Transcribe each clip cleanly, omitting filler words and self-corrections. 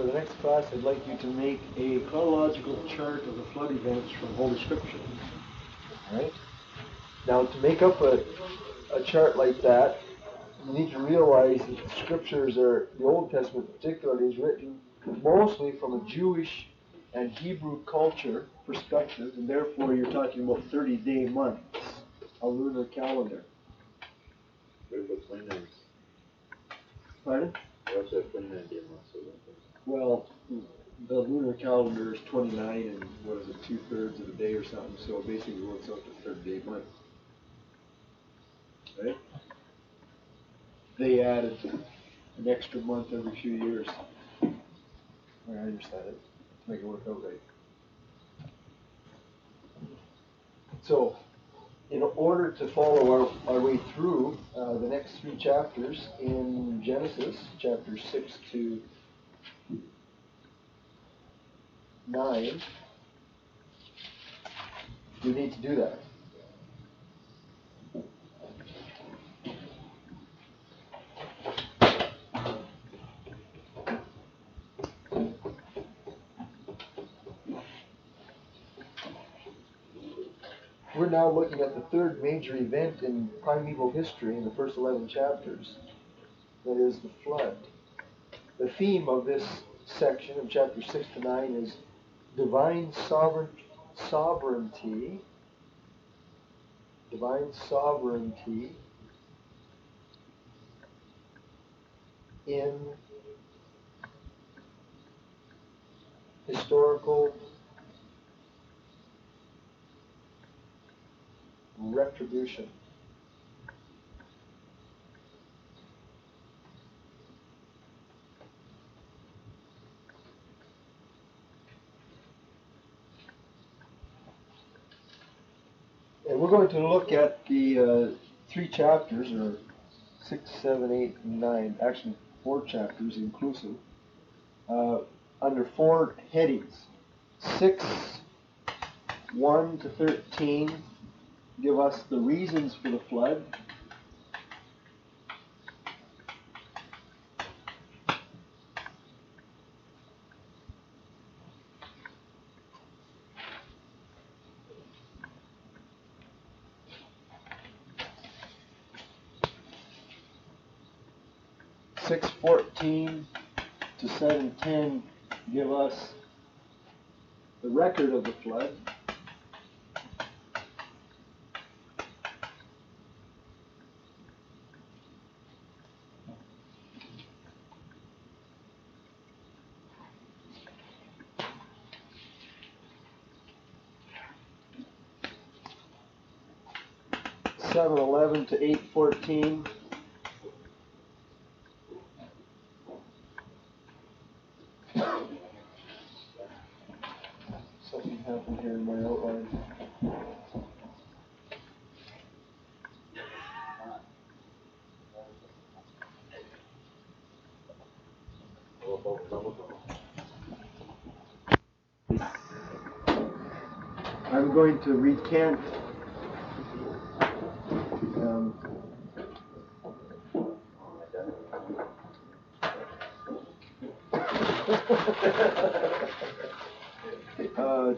For the next class, I'd like you to make a chronological chart of the flood events from Holy Scripture. All right? Now, to make up a chart like that, you need to realize that the Scriptures are, the Old Testament particularly, is written mostly from a Jewish and Hebrew culture perspective, and therefore you're talking about 30-day months, a lunar calendar. Pardon? Well, the lunar calendar is 29 and what is it, 2/3 of the day or something, so it basically works out to 30-day month. Right? They added an extra month every few years. I understand it. To make it work out right. So, in order to follow our way through the next 3 chapters in Genesis, chapters 6 to 9, you need to do that. We're now looking at the 3rd major event in primeval history in the first 11 chapters. That is the flood. The theme of this section of chapters 6 to 9 is divine sovereignty in historical retribution. And we're going to look at the 3 chapters, or 6, 7, 8, and 9, actually 4 chapters inclusive, under 4 headings. 6, 1 to 13 give us the reasons for the flood. Six 14 to 7:10 give us the record of the flood. Seven 11 to 8:14. Something happened here in my outline. I'm going to recant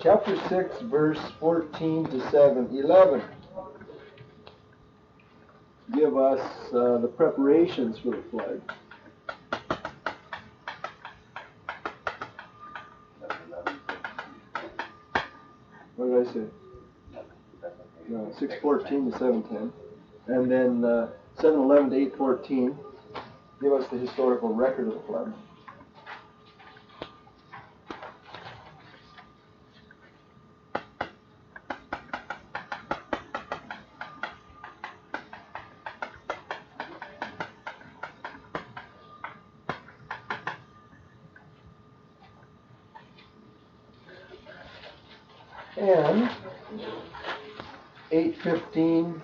chapter 6, verse 14 to 11 give us the preparations for the flood. What did I say? No, 6:14 to 7:10. And then 7:11 to 8:14 give us the historical record of the flood. And 8:15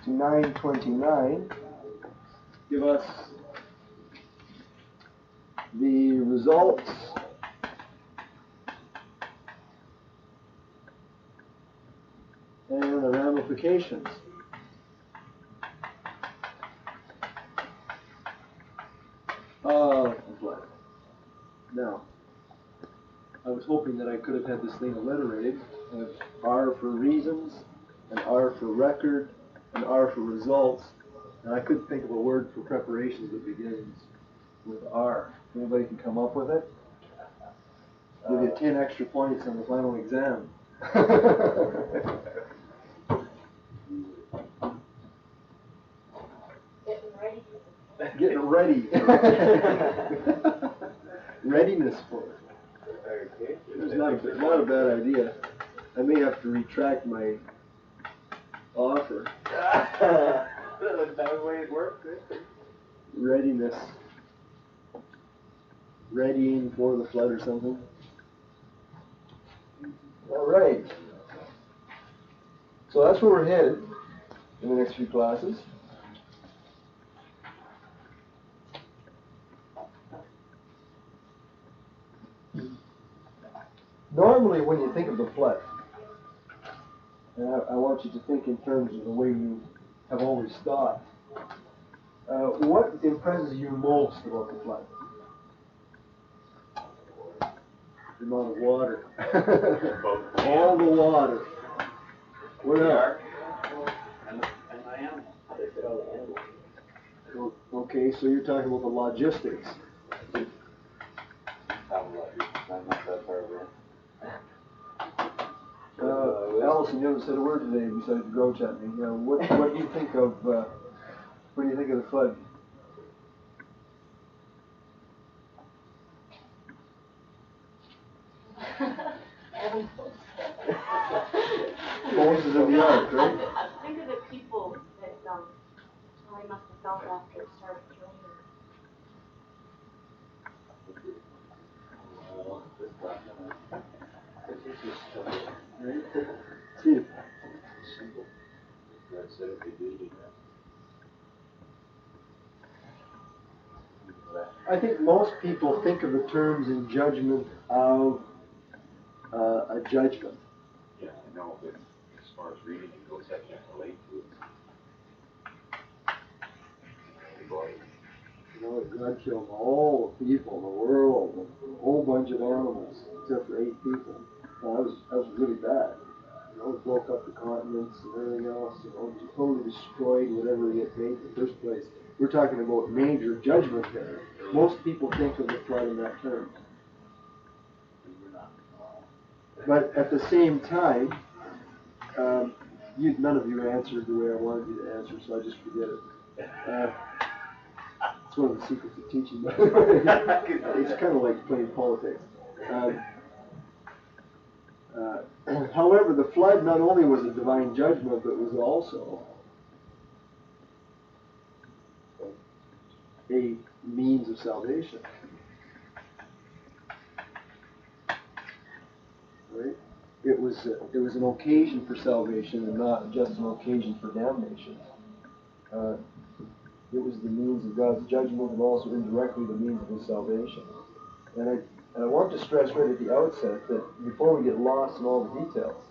to 9:29 give us the results and the ramifications. Of hoping that I could have had this thing alliterated. I have R for reasons, an R for record, an R for results, and I couldn't think of a word for preparations that begins with R. Anybody can come up with it? Give you 10 extra points on the final exam. Getting ready. Readiness for it. It's not a bad idea. I may have to retract my offer. That way it works. Readiness. Readying for the flood or something. All right. So that's where we're headed in the next few classes. Normally, when you think of the flood, and I want you to think in terms of the way you have always thought, what impresses you most about the flood? The amount of water. All the water. What else? And my animals. Okay, so you're talking about the logistics. Allison, you haven't said a word today besides groan at me. What do you think of the flood? Moses in the ark, right? Think of the people that how they must have felt after it started raining. I think most people think of the terms in judgment of a judgment. Yeah, I know, but as far as reading it goes, I can't relate to it. God killed all the people in the world, a whole bunch of animals, except for 8 people. That was really bad. It broke up the continents and everything else. It totally destroyed whatever he had made in the first place. We're talking about major judgment there. Most people think of the flood in that term. But at the same time, none of you answered the way I wanted you to answer, so I just forget it. It's one of the secrets of teaching, by the way. It's kind of like playing politics. However, the flood not only was a divine judgment, but was also a means of salvation. Right? It was an occasion for salvation and not just an occasion for damnation. It was the means of God's judgment and also indirectly the means of His salvation. And I want to stress right at the outset that before we get lost in all the details,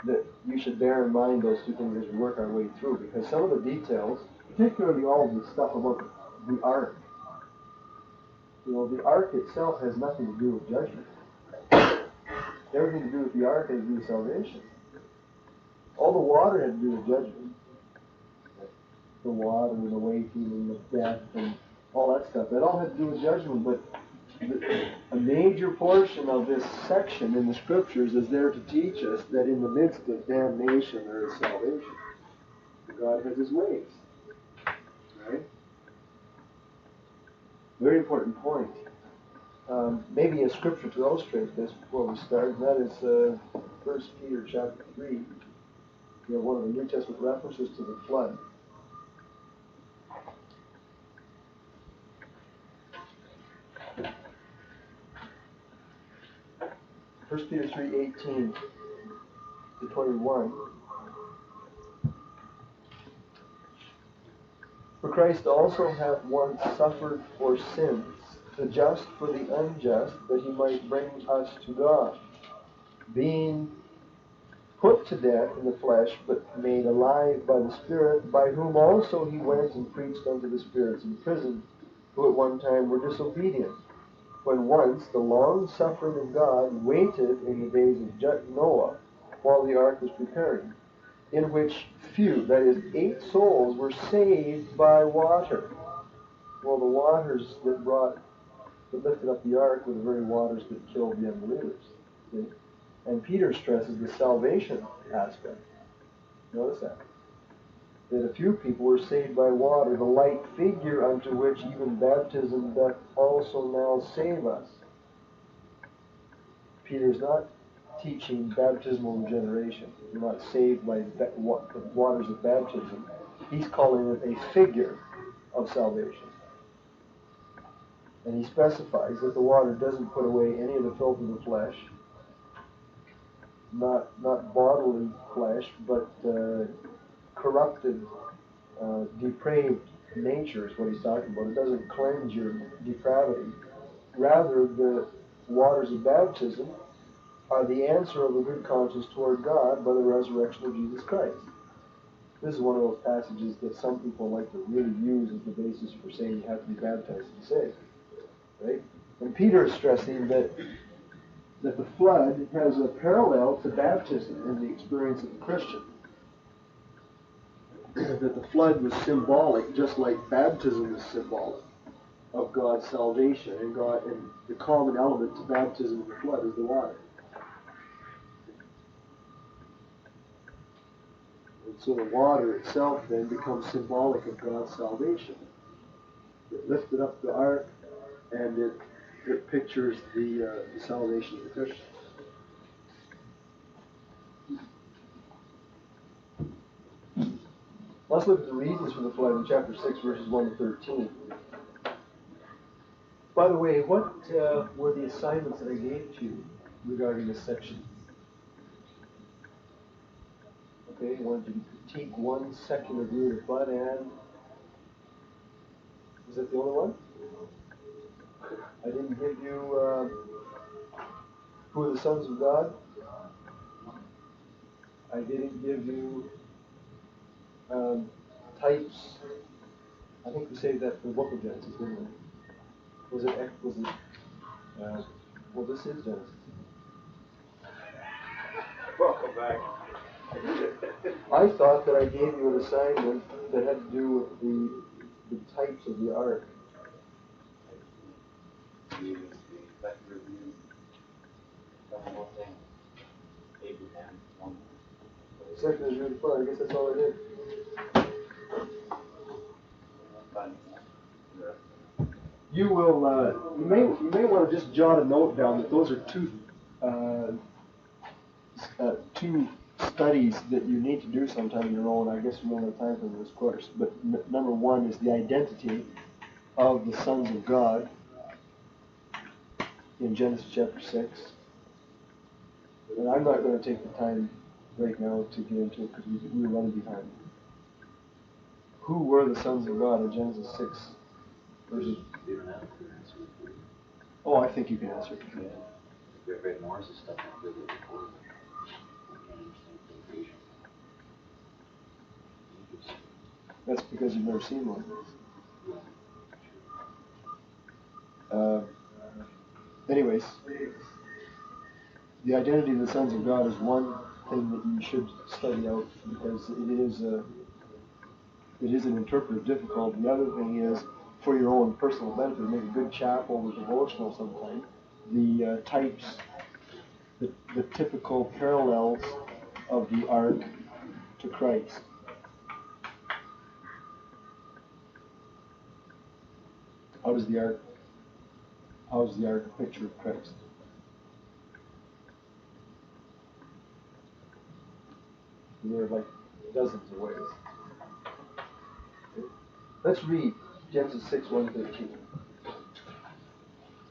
that you should bear in mind those two things as we work our way through, because some of the details, particularly all of the stuff about the ark, the ark itself has nothing to do with judgment. Everything to do with the ark has to do with salvation. All the water had to do with judgment. The water and the waking and the death and all that stuff. That all had to do with judgment, but a major portion of this section in the Scriptures is there to teach us that in the midst of damnation there is salvation. God has His ways. Right? Very important point. Maybe a scripture to illustrate this before we start, and that is 1 Peter chapter 3. One of the New Testament references to the flood. 1 Peter 3:18-21. For Christ also hath once suffered for sins, the just for the unjust, that He might bring us to God, being put to death in the flesh, but made alive by the Spirit, by whom also He went and preached unto the spirits in prison, who at one time were disobedient, when once the long suffering of God waited in the days of Noah while the ark was preparing, in which few, that is, 8 souls, were saved by water. Well, the waters that lifted up the ark were the very waters that killed the unbelievers. See? And Peter stresses the salvation aspect. Notice that. That a few people were saved by water, the like figure unto which even baptism doth also now save us. Peter's not teaching baptismal regeneration. You're not saved by the waters of baptism. He's calling it a figure of salvation. And he specifies that the water doesn't put away any of the filth of the flesh, not bodily flesh, but corrupted, depraved nature is what he's talking about. It doesn't cleanse your depravity. Rather, the waters of baptism are the answer of a good conscience toward God by the resurrection of Jesus Christ. This is one of those passages that some people like to really use as the basis for saying you have to be baptized to be saved. Right? And Peter is stressing that the flood has a parallel to baptism in the experience of the Christian. That the flood was symbolic, just like baptism was symbolic of God's salvation, and the common element to baptism and the flood is the water. And so the water itself then becomes symbolic of God's salvation. It lifted up the ark, and it pictures the salvation of the Christian. Let's look at the reasons for the flood in chapter 6, verses 1 to 13. By the way, what were the assignments that I gave to you regarding this section? Okay, I wanted you to critique one secular view of the flood, and is that the only one? I didn't give you who are the sons of God. I didn't give you types. I think we saved that for the book of Genesis, didn't we? Was it? Well, this is Genesis. Welcome back. I thought that I gave you an assignment that had to do with the types of the ark. Second is really fun. I guess that's all I did. You will. You may want to just jot a note down that those are two studies that you need to do sometime on your own. I guess we don't have time for this course. But number one is the identity of the sons of God in Genesis chapter 6. And I'm not going to take the time right now to get into it because we're running behind. Who were the sons of God in Genesis 6 verses? Oh, I think you can answer it. We have read Morris' stuff and really recorded it. I can't understand creation. That's because you've never seen one. Anyways, the identity of the sons of God is one thing that you should study out because it is an interpretive difficulty. The other thing is, for your own personal benefit, make a good chapel or devotional sometime. The types, the typical parallels of the ark to Christ. How is the ark a picture of Christ? There are like dozens of ways. Let's read Genesis 6, 1 to 13.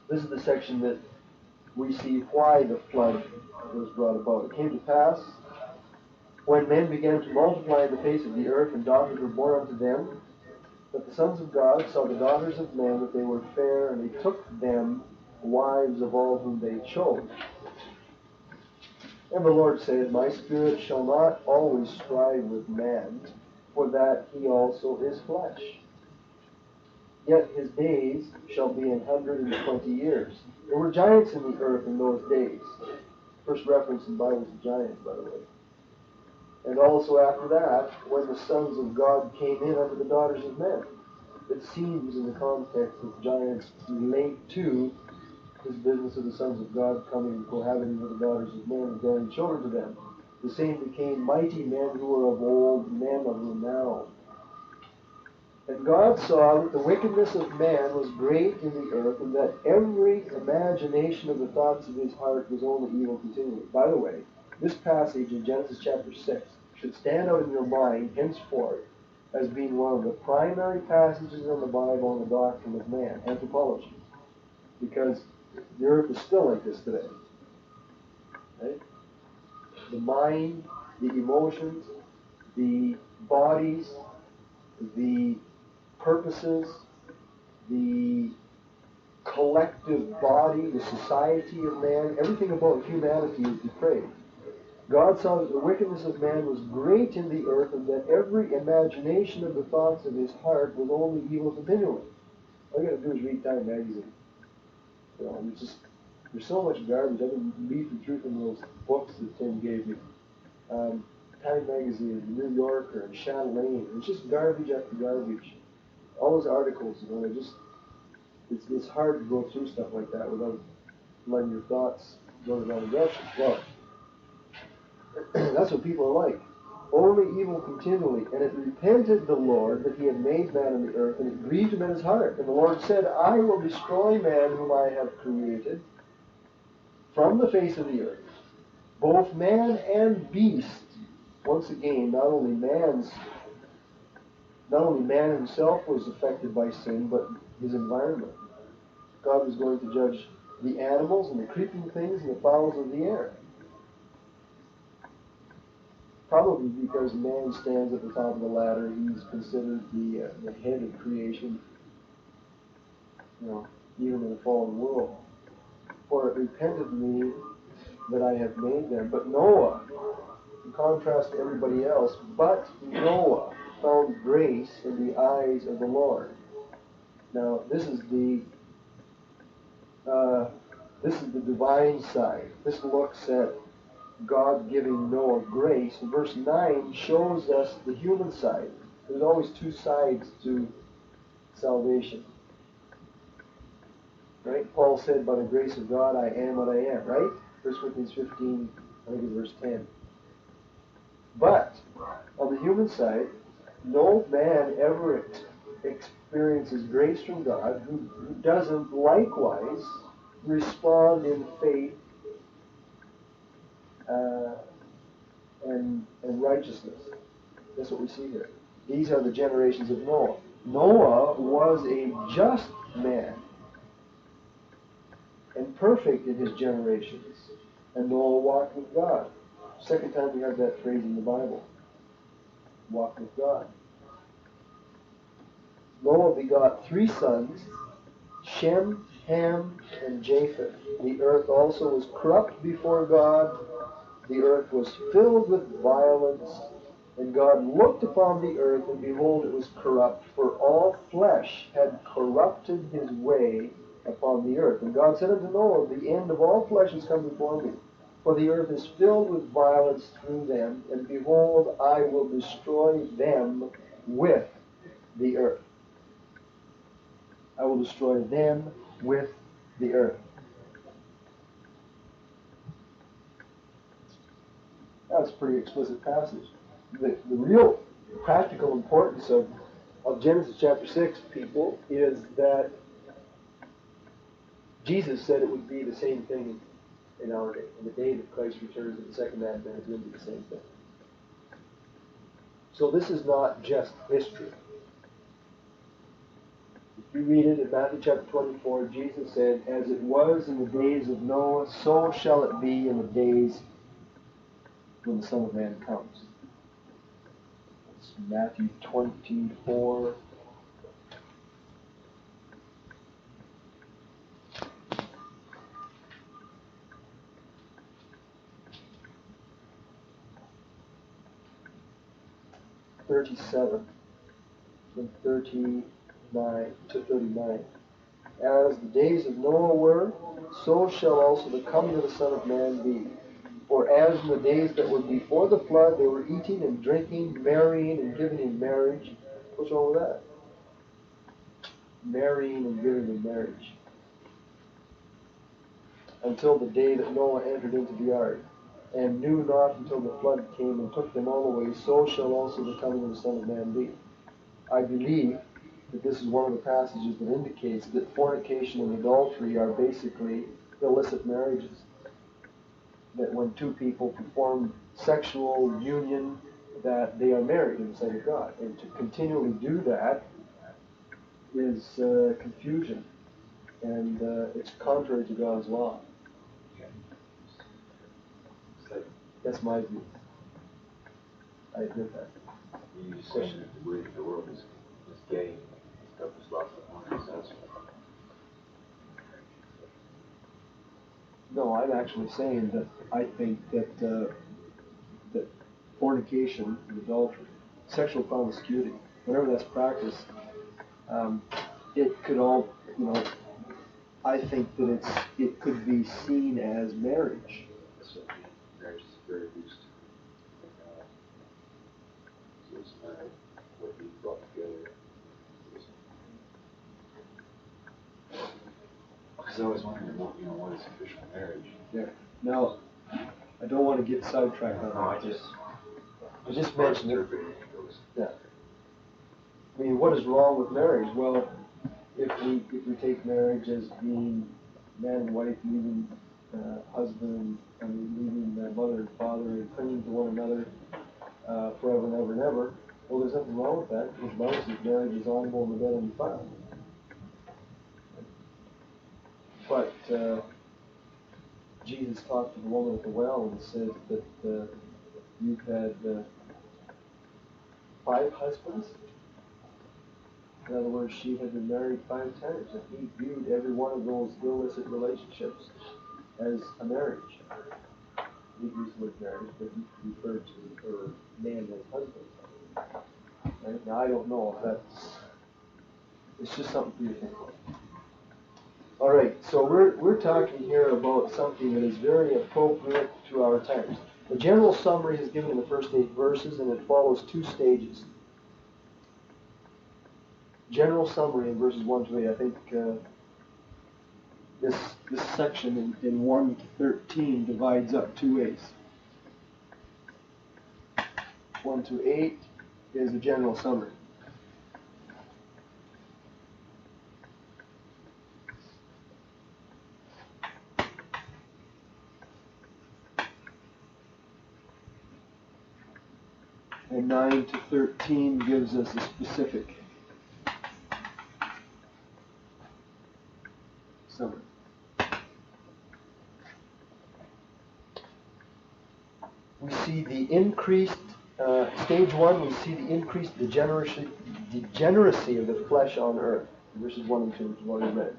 This is the section that we see why the flood was brought about. It came to pass, when men began to multiply in the face of the earth, and daughters were born unto them, that the sons of God saw the daughters of men, that they were fair, and they took them wives of all whom they chose. And the Lord said, My spirit shall not always strive with man, for that he also is flesh. yet his days shall be 120 years. There were giants in the earth in those days. First reference in the Bible to giants, by the way. And also after that, when the sons of God came in unto the daughters of men. It seems in the context that giants relate to this business of the sons of God coming and cohabiting with the daughters of men and bearing children to them. The same became mighty men who were of old, men of renown. And God saw that the wickedness of man was great in the earth, and that every imagination of the thoughts of his heart was only evil continually. By the way, this passage in Genesis chapter 6 should stand out in your mind henceforth as being one of the primary passages in the Bible on the doctrine of man, anthropology. Because the earth is still like this today. Right? The mind, the emotions, the bodies, the purposes, the collective body, the society of man, everything about humanity is depraved. God saw that the wickedness of man was great in the earth, and that every imagination of the thoughts of his heart was only evil continually. All you got to do is read Time magazine. You know, there's so much garbage. I've been beefing through from those books that Tim gave me. Time magazine, New Yorker, and Chatelaine. It's just garbage after garbage. All those articles, you know, it's hard to go through stuff like that without letting your thoughts go the wrong direction. Well, that's what people are like. Only evil continually. And it repented the Lord that he had made man on the earth, and it grieved him in his heart. And the Lord said, I will destroy man whom I have created from the face of the earth, both man and beast. Once again, not only man himself was affected by sin, but his environment. God was going to judge the animals and the creeping things and the fowls of the air. Probably because man stands at the top of the ladder, he's considered the head of creation, you know, even in the fallen world. For it repented me that I have made them. But Noah, in contrast to everybody else, but Noah found grace in the eyes of the Lord. Now, this is the divine side. This looks at God giving Noah grace. And verse 9 shows us the human side. There's always two sides to salvation. Right? Paul said, by the grace of God, I am what I am. Right? 1 Corinthians 15, I think it's verse 10. But, on the human side, no man ever experiences grace from God who doesn't likewise respond in faith and righteousness. That's what we see here. These are the generations of Noah. Noah was a just man and perfect in his generations. And Noah walked with God. Second time we have that phrase in the Bible. Walk with God. Noah begot 3 sons, Shem, Ham, and Japheth. The earth also was corrupt before God. The earth was filled with violence. And God looked upon the earth, and behold, it was corrupt, for all flesh had corrupted his way upon the earth. And God said unto Noah, the end of all flesh is come before me, for the earth is filled with violence through them, and behold, I will destroy them with the earth. I will destroy them with the earth. That's a pretty explicit passage. The real practical importance of Genesis chapter 6, people, is that Jesus said it would be the same thing in our day. In the day that Christ returns at the second advent, it's going to be the same thing. So this is not just history. If you read it in Matthew chapter 24, Jesus said, as it was in the days of Noah, so shall it be in the days when the Son of Man comes. It's Matthew 24. And 30. 9 to 39. As the days of Noah were, so shall also the coming of the Son of Man be. For as in the days that were before the flood, they were eating and drinking, marrying and giving in marriage. What's wrong with that? Marrying and giving in marriage. Until the day that Noah entered into the ark, and knew not until the flood came and took them all away, so shall also the coming of the Son of Man be. I believe that this is one of the passages that indicates that fornication and adultery are basically illicit marriages. That when two people perform sexual union, that they are married in the sight of God. And to continually do that is confusion, and it's contrary to God's law. That's my view. I admit that. You saying that the way that the world is gay, stuff is lots of honor, that's No, I'm actually saying that I think that that fornication and adultery, sexual promiscuity, whenever that's practiced, it could all, I think that it could be seen as marriage. so marriage is very loose. So it's not what he brought together. Because I always wondered, what is official marriage? Yeah. Now, I don't want to get sidetracked on No, that. I just mentioned it. interpreting those. Yeah. I mean, what is wrong with marriage? Well, if we take marriage as being man and wife leaving leaving their mother and father and clinging to one another forever and ever and ever, well, there's nothing wrong with that, because the Bible says marriage is honorable in the bed and defiled. But Jesus talked to the woman at the well and said that you've had 5 husbands. In other words, she had been married 5 times, and he viewed every one of those illicit relationships as a marriage. He used the word marriage, but he referred to her man as husband. Right? Now, I don't know if it's just something for you to think about. All right, so we're talking here about something that is very appropriate to our times. The general summary is given in the first 8 verses, and it follows 2 stages. General summary in verses 1 to 8. I think this section in 1 to 13 divides up 2 ways. 1 to 8 is the general summary. And 9 to 13 gives us a specific summary. We see the increased, stage 1, we see the increased degeneracy of the flesh on earth. Verses 1 and 2, which is what we read.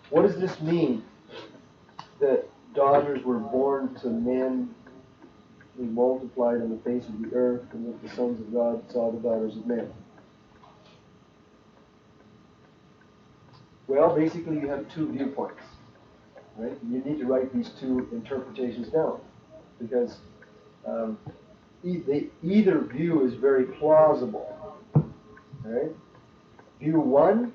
What does this mean? That daughters were born to men who multiplied on the face of the earth, and that the sons of God saw the daughters of men. Well, basically you have 2 viewpoints, right? You need to write these 2 interpretations down, because either view is very plausible, right? View 1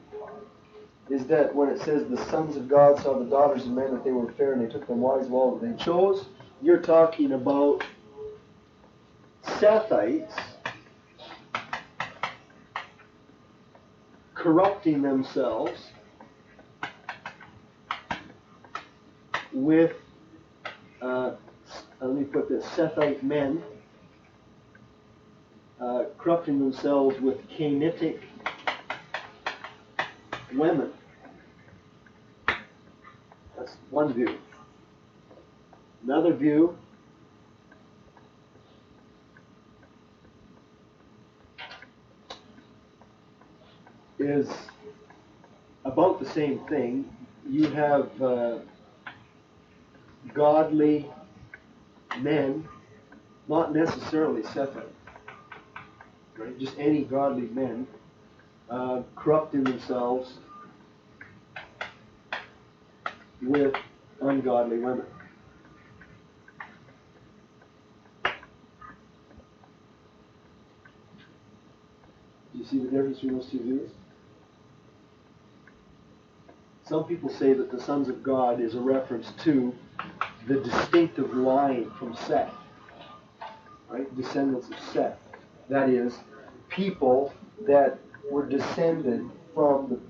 is that when it says the sons of God saw the daughters of men, that they were fair and they took them wives of all that they chose, you're talking about Sethites corrupting themselves with, let me put this, Sethite men corrupting themselves with Canaanitic women. That's one view. Another view is about the same thing. You have godly men not necessarily Sethite, right? Just any godly men, corrupting themselves with ungodly women. Do you see the difference between those two views? Some people say that the sons of God is a reference to the distinctive line from Seth, right? Descendants of Seth. That is, people that were descended from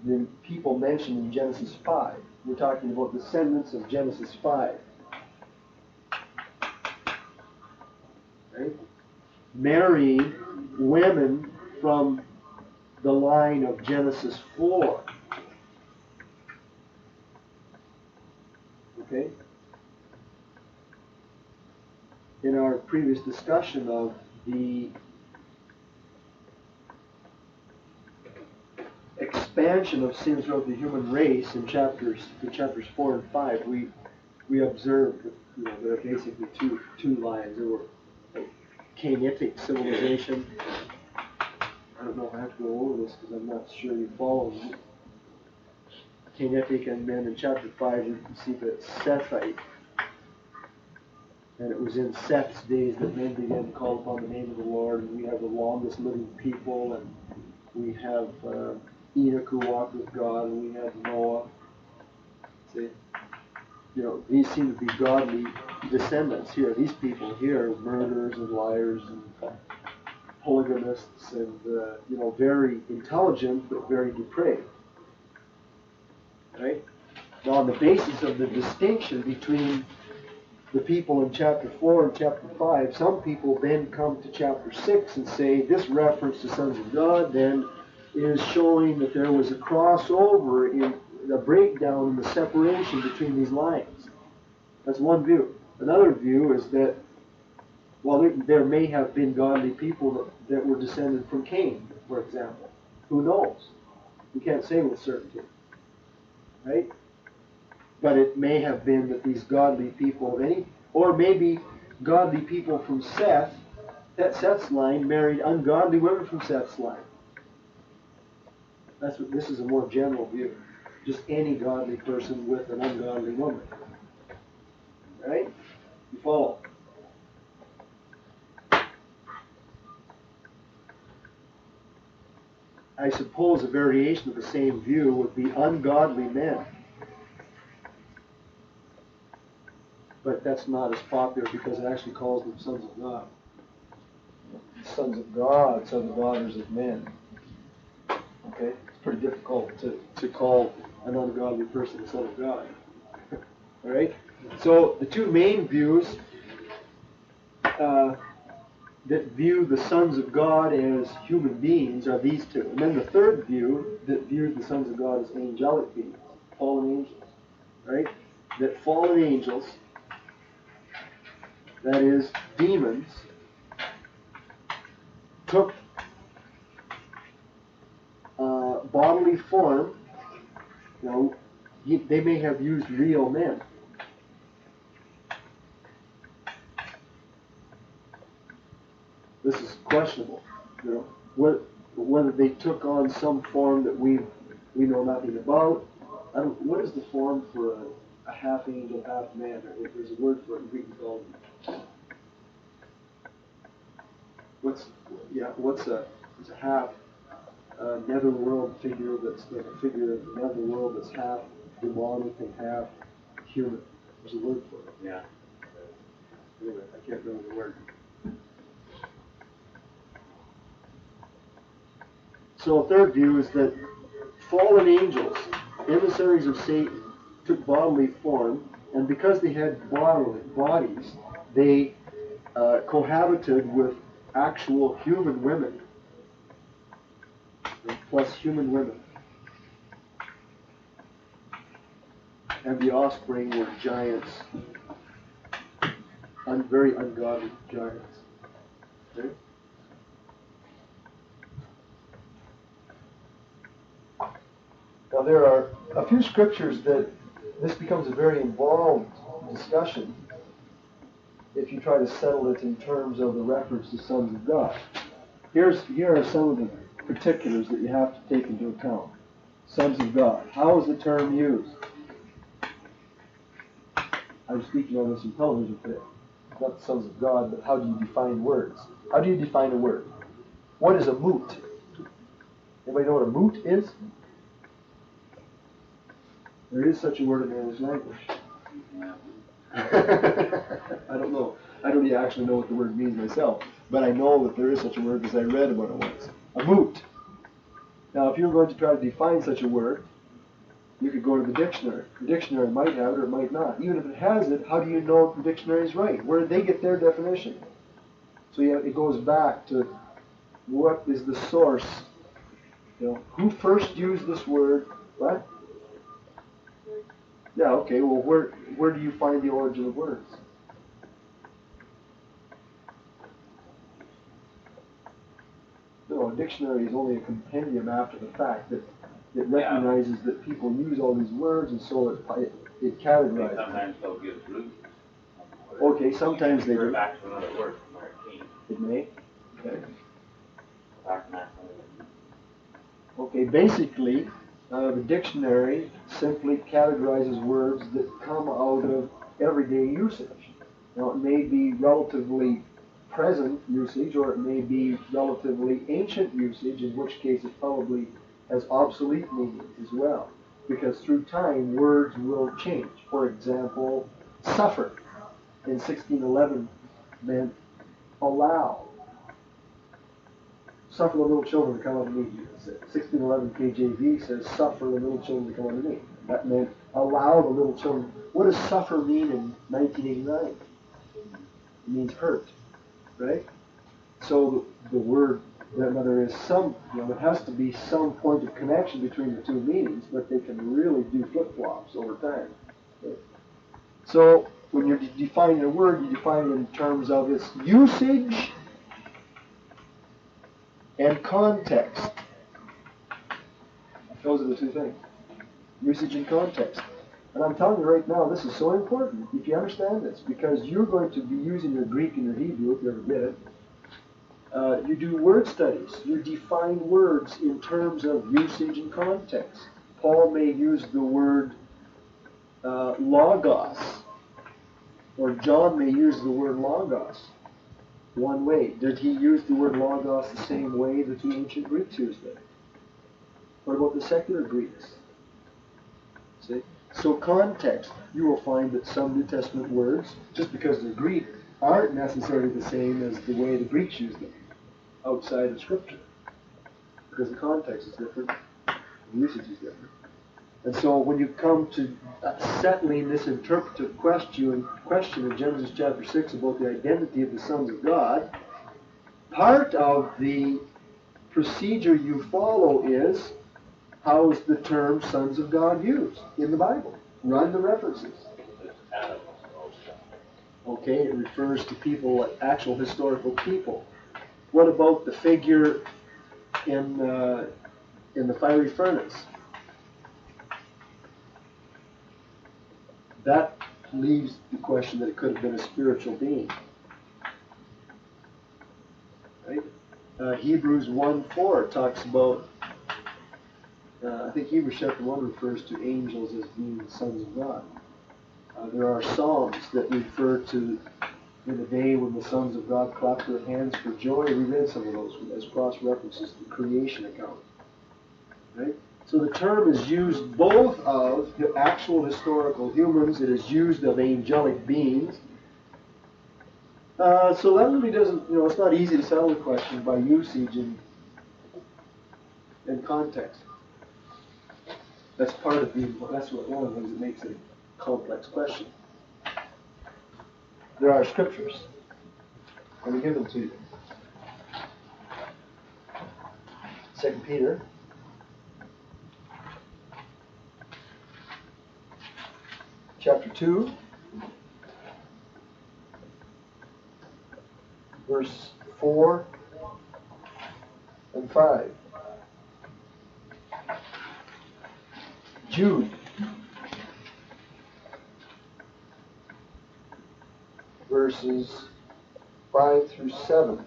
the people mentioned in Genesis 5. We're talking about descendants of Genesis 5. Right? Marrying women from the line of Genesis 4. Okay? In our previous discussion of the expansion of sin throughout the human race in chapters 4 and 5, we observed that, there are basically two lines. There were like Cainitic civilization. I don't know if I have to go over this because I'm not sure you follow me. Cainitic, and then in chapter 5 you can see that Sethite. And it was in Seth's days that men began to call upon the name of the Lord, and we have the longest living people, and we have Enoch who walked with God, and we have Noah. See? These seem to be godly descendants here. These people here are murderers and liars and polygamists and, very intelligent but very depraved. Right? Now, on the basis of the distinction between the people in chapter 4 and chapter 5, some people then come to chapter 6 and say this reference to sons of God then is showing that there was a crossover in the breakdown and the separation between these lines. That's one view. Another view is that, there may have been godly people that were descended from Cain, for example. Who knows? We can't say with certainty. Right? But it may have been that these godly people, or maybe godly people from Seth, that Seth's line married ungodly women from Seth's line. This is a more general view. Just any godly person with an ungodly woman. Right? You follow? I suppose a variation of the same view would be ungodly men. But that's not as popular because it actually calls them sons of God. Sons of God, sons of daughters of men. Okay? It's pretty difficult to call an ungodly person a son of God. All right? So the two main views that view the sons of God as human beings are these two. And then the third view that views the sons of God as angelic beings, fallen angels. Right? That fallen angels, that is, demons, took bodily form. They may have used real men. This is questionable. Whether they took on some form that we know nothing about. What is the form for a half angel, half man? Or if there's a word for it in Greek called. What's a half netherworld figure that's like a figure of the netherworld that's half demonic and half human? There's a word for it. Yeah. Anyway, I can't remember the word. So a third view is that fallen angels, emissaries of Satan, took bodily form, and because they had bodies, they cohabited with actual human women, plus human women. And the offspring were giants, very ungodly giants. Okay? Now there are a few scriptures that this becomes a very involved discussion. if you try to settle it in terms of the reference to sons of God. Here are some of the particulars that you have to take into account. Sons of God. How is the term used? I was speaking on this in television today. Not the sons of God, but how do you define words? How do you define a word? What is a moot? Anybody know what a moot is? There is such a word in the English language. I don't know. I don't actually know what the word means myself, but I know that there is such a word because I read about it once. A moot. Now, if you're going to try to define such a word, you could go to the dictionary. The dictionary might have it or it might not. Even if it has it, how do you know if the dictionary is right? Where did they get their definition? So yeah, it goes back to what is the source? Who first used this word? What? Yeah, okay, well, where do you find the origin of words? No, a dictionary is only a compendium after the fact that it recognizes that people use all these words, and so it categorizes. Sometimes they'll give roots. Okay, sometimes they do. Back to another word from where it came. It may. Okay. Back to that. Okay, basically, the dictionary simply categorizes words that come out of everyday usage. Now, it may be relatively present usage, or it may be relatively ancient usage, in which case it probably has obsolete meanings as well. Because through time, words will change. For example, suffer in 1611 meant allow. Suffer the little children to come unto me, Jesus said. 1611 KJV says, suffer the little children to come unto me. That meant allow the little children. What does suffer mean in 1989? It means hurt, right? So the word, now there is some, there has to be some point of connection between the two meanings, but they can really do flip-flops over time. Okay? So when you're defining a word, you define it in terms of its usage and context. Those are the two things. Usage and context. And I'm telling you right now, this is so important if you understand this, because you're going to be using your Greek and your Hebrew, if you ever did it. You do word studies. You define words in terms of usage and context. Paul may use the word logos, or John may use the word logos one way. Did he use the word logos the same way that the ancient Greeks used it? What about the secular Greeks? See? So context, you will find that some New Testament words, just because they're Greek, aren't necessarily the same as the way the Greeks use them outside of Scripture. Because the context is different, the usage is different. And so when you come to settling this interpretive question in Genesis chapter 6 about the identity of the sons of God, part of the procedure you follow is, how is the term sons of God used in the Bible? Run the references. Okay, it refers to people, actual historical people. What about the figure in the fiery furnace? That leaves the question that it could have been a spiritual being. Right? Hebrews 1:4 talks about, I think Hebrews chapter 1 refers to angels as being sons of God. There are psalms that refer to in the day when the sons of God clapped their hands for joy. We read some of those as cross-references to the creation account. Right? So the term is used both of the actual historical humans, it is used of angelic beings. So that really doesn't, it's not easy to settle the question by usage and context. That's part of that's one of the things that makes it a complex question. There are scriptures. Let me give them to you. 2 Peter. Chapter 2. Verse 4 and 5. Jude. verses 5 through 7.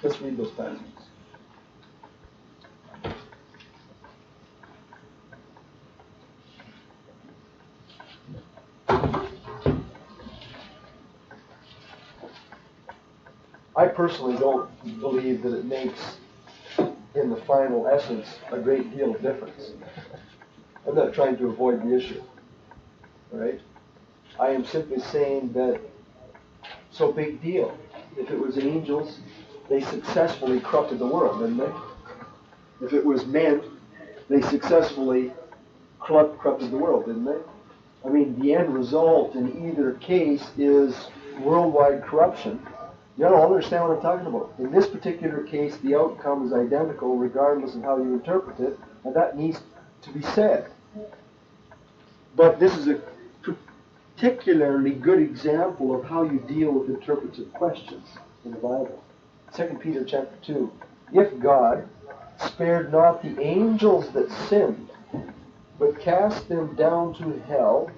Let's read those passages. I personally don't believe that it makes, in the final essence, a great deal of difference. I'm not trying to avoid the issue, right? I am simply saying that, so big deal. If it was angels, they successfully corrupted the world, didn't they? If it was men, they successfully corrupted the world, didn't they? I mean, the end result in either case is worldwide corruption. You don't understand what I'm talking about. In this particular case, the outcome is identical regardless of how you interpret it, and that needs to be said. But this is a particularly good example of how you deal with interpretive questions in the Bible. 2 Peter chapter 2. If God spared not the angels that sinned, but cast them down to hell,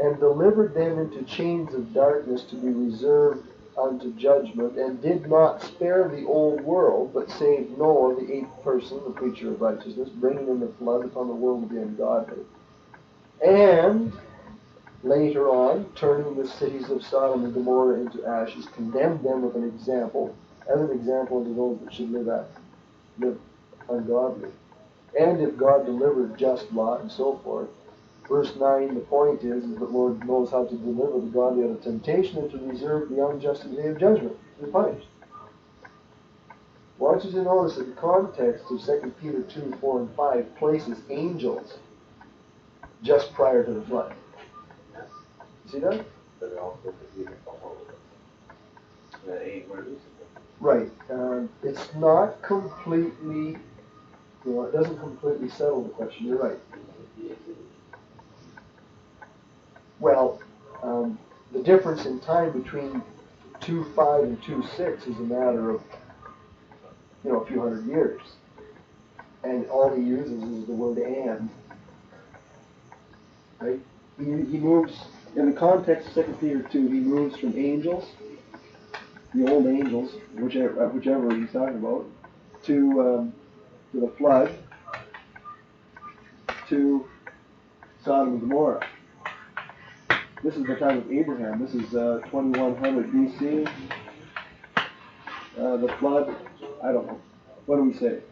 and delivered them into chains of darkness to be reserved unto judgment, and did not spare the old world, but saved Noah, the eighth person, the preacher of righteousness, bringing in the flood upon the world of the ungodly. And later on, turning the cities of Sodom and Gomorrah into ashes, condemned them with an example, as an example unto those that should live ungodly. And if God delivered just Lot and so forth, verse 9, the point is that the Lord knows how to deliver the godly out of temptation and to reserve the unjust in the day of judgment, to be punished. I want you to notice that the context of 2 Peter 2, 4, and 5 places angels just prior to the flood. See that? But it also could be the eight were Lucifer. Right. It's not completely, it doesn't completely settle the question. You're right. Well, the difference in time between 2:5 and 2:6 is a matter of, a few hundred years. And all he uses is the word "and." Right? He moves, in the context of 2 Peter 2, he moves from angels, the old angels, whichever he's talking about, to the flood, to Sodom and Gomorrah. This is the time of Abraham. This is 2100 BC. The flood, I don't know. What do we say?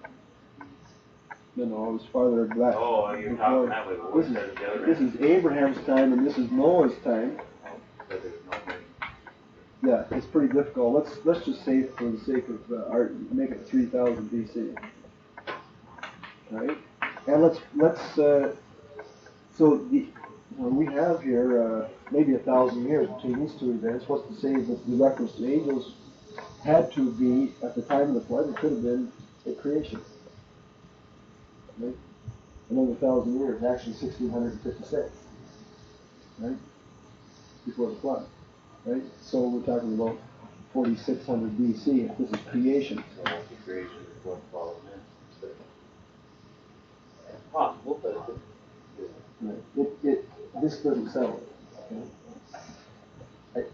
No, it was farther back. Oh, you're talking that way. This is Abraham's time, and this is Noah's time. Yeah, it's pretty difficult. Let's just say, for the sake of art, make it 3000 BC. All right, and let's we have here maybe 1,000 years between these two events. What's to say that the reference to angels had to be at the time of the flood? It could have been at creation. Right? Another 1,000 years, actually 1656, right? Before the flood, right? So we're talking about 4600 BC if this is creation. So the creation is what follows in. Possible, but Right. This doesn't settle it.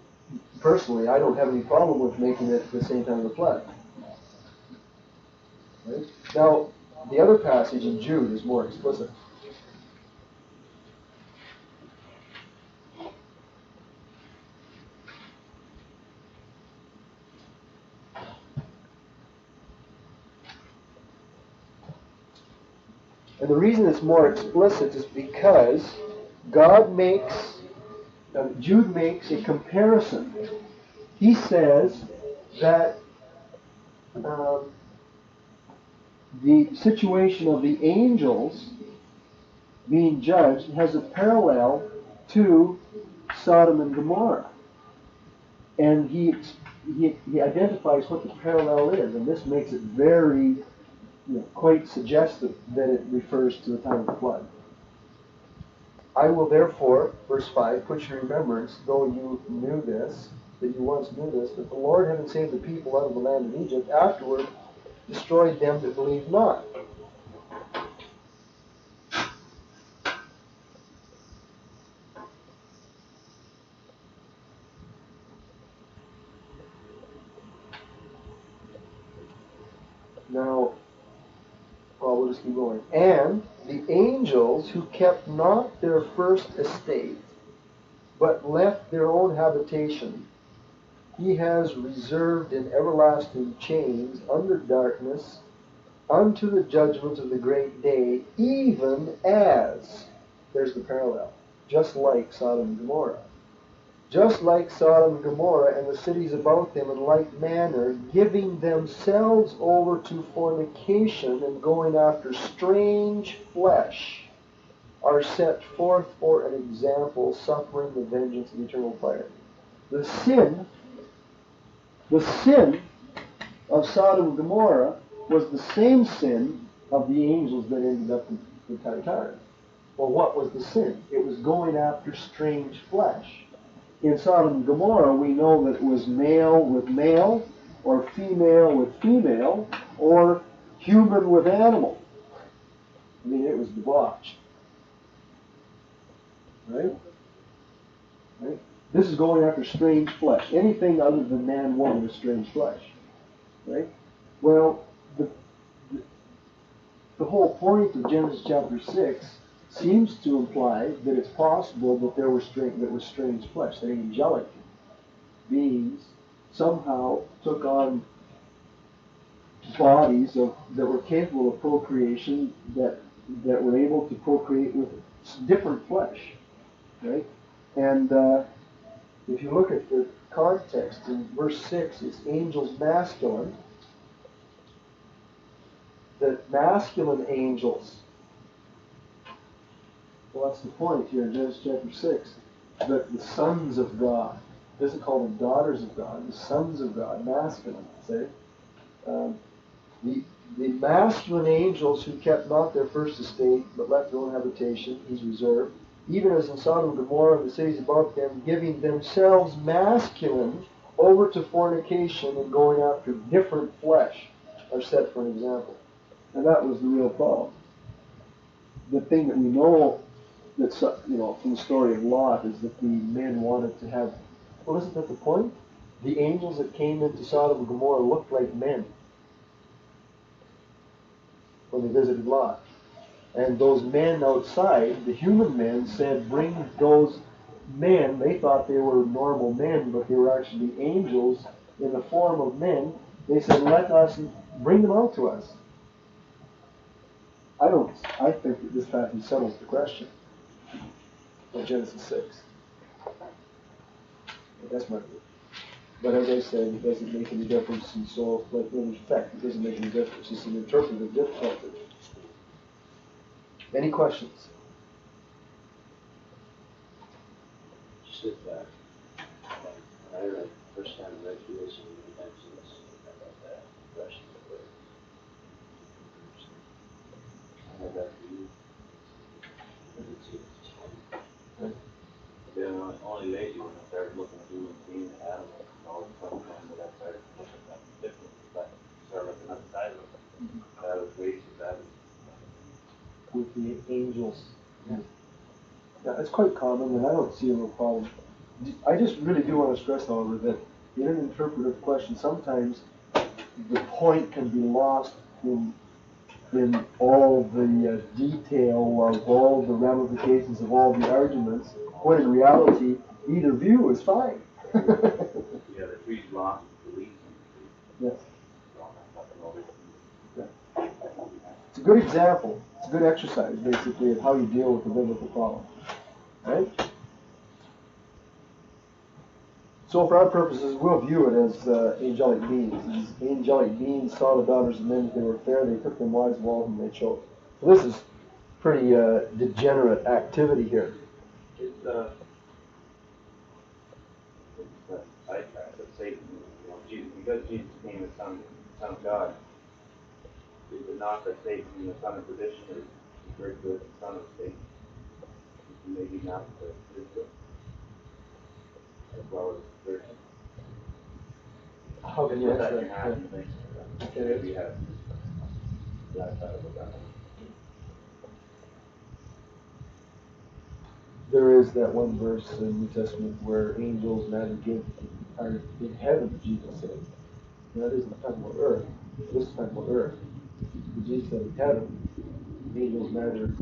Personally, I don't have any problem with making it at the same time of the flood. Right? Now, the other passage in Jude is more explicit. And the reason it's more explicit is because Jude makes a comparison. He says that the situation of the angels being judged has a parallel to Sodom and Gomorrah. And he identifies what the parallel is, and this makes it very, quite suggestive that it refers to the time of the flood. I will therefore, verse 5, put you in remembrance, though you knew this, that you once knew this, that the Lord, having saved the people out of the land of Egypt, afterward destroyed them that believed not. just keep going. And the angels who kept not their first estate, but left their own habitation, he has reserved in everlasting chains under darkness unto the judgment of the great day, even as, there's the parallel, just like Sodom and Gomorrah. Just like Sodom and Gomorrah and the cities about them in like manner, giving themselves over to fornication and going after strange flesh, are set forth for an example, suffering the vengeance of eternal fire. The sin of Sodom and Gomorrah was the same sin of the angels that ended up in the Tartarus. Well, what was the sin? It was going after strange flesh. In Sodom and Gomorrah, we know that it was male with male, or female with female, or human with animal. I mean, it was debauched. Right? Right? This is going after strange flesh. Anything other than man, woman is strange flesh. Right? Well, the whole point of Genesis chapter 6 seems to imply that it's possible that there was strange flesh, that angelic beings somehow took on bodies that were capable of procreation, that were able to procreate with different flesh, right? And if you look at the context in verse 6, it's angels masculine, that masculine angels. Well, that's the point here in Genesis chapter 6, that the sons of God, it doesn't call them daughters of God, the sons of God, masculine, say. The masculine angels who kept not their first estate, but left their own habitation, he's reserved, even as in Sodom and Gomorrah and the cities about them, giving themselves masculine over to fornication and going after different flesh, are set for an example. And that was the real problem. The thing that we know that's, from the story of Lot is that the men wanted to have, well, isn't that the point? The angels that came into Sodom and Gomorrah looked like men when they visited Lot. And those men outside, the human men, said, bring those men. They thought they were normal men, but they were actually angels in the form of men. They said, let us bring them out to us. I think that this passage settles the question of Genesis 6. But that's my view. But as I said, it doesn't make any difference, and so, like, in effect, it doesn't make any difference. It's an interpretive difficulty. Any questions? Just that when I read first time I read through this and we mentioned this, I got that impression that I had that for you. Then only lately when I started looking through and seeing the animals and all the stuff that I started looking at differently, but I started looking at the title. That was racist, that was With the angels. Yeah, it's quite common, and I don't see a real problem. I just really do want to stress, however, that in an interpretive question, sometimes the point can be lost in all the detail of all the ramifications of all the arguments, when in reality, either view is fine. yeah, the tree's lost the leaves. Yes. Yeah. It's a good example. It's a good exercise, basically, of how you deal with the biblical problem. Right? So for our purposes, we'll view it as angelic beings. These angelic beings saw the daughters of men that they were fair. They took them wives of all whom they chose. So this is pretty degenerate activity here. It's sidetrack of Satan. Jesus, because Jesus became the Son of God, is it not that Satan, the son of perdition, is very good son of Satan? Maybe not the good, as well as the good. How can you Put that answer in your hand and think. Okay. Maybe you have that side of that. There is that one verse in the New Testament where angels are in heaven, Jesus said. Now, that isn't talking about earth. This is talking about earth. But Jesus said in heaven. angels measured